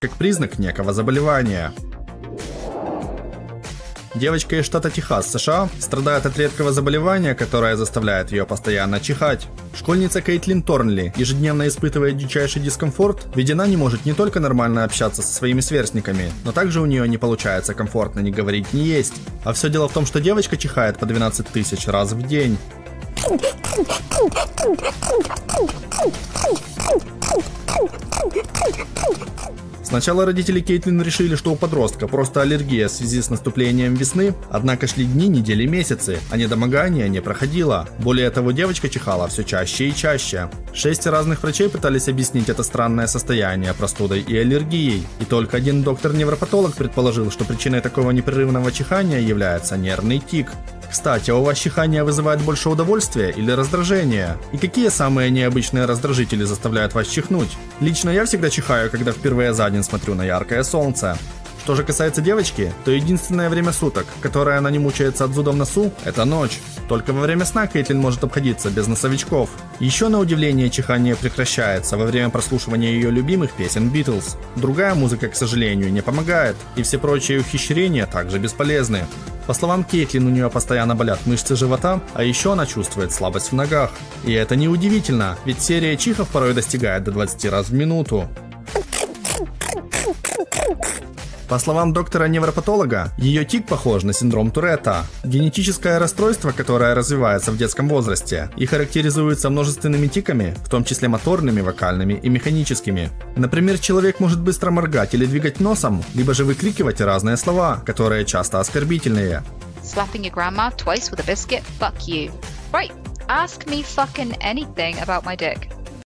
как признак некого заболевания. Девочка из штата Техас, США, страдает от редкого заболевания, которое заставляет ее постоянно чихать. Школьница Кейтлин Торнли ежедневно испытывает дичайший дискомфорт, ведь она не может не только нормально общаться со своими сверстниками, но также у нее не получается комфортно ни говорить, ни есть. А все дело в том, что девочка чихает по 12 тысяч раз в день. Сначала родители Кейтлин решили, что у подростка просто аллергия в связи с наступлением весны, однако шли дни, недели, месяцы, а недомогание не проходило. Более того, девочка чихала все чаще и чаще. 6 разных врачей пытались объяснить это странное состояние простудой и аллергией, и только один доктор-невропатолог предположил, что причиной такого непрерывного чихания является нервный тик. Кстати, а у вас чихание вызывает больше удовольствия или раздражения? И какие самые необычные раздражители заставляют вас чихнуть? Лично я всегда чихаю, когда впервые за день смотрю на яркое солнце. Что же касается девочки, то единственное время суток, которое она не мучается от зуда в носу, это ночь. Только во время сна Кейтлин может обходиться без носовичков. Еще на удивление чихание прекращается во время прослушивания ее любимых песен Beatles. Другая музыка, к сожалению, не помогает, и все прочие ухищрения также бесполезны. По словам Кейтлин, у нее постоянно болят мышцы живота, а еще она чувствует слабость в ногах. И это не удивительно, ведь серия чихов порой достигает до 20 раз в минуту. По словам доктора-невропатолога, ее тик похож на синдром Туретта, генетическое расстройство, которое развивается в детском возрасте и характеризуется множественными тиками, в том числе моторными, вокальными и механическими. Например, человек может быстро моргать или двигать носом, либо же выкрикивать разные слова, которые часто оскорбительные. Slapping your grandma twice with a biscuit? Fuck you. Right, ask me fucking anything about my dick.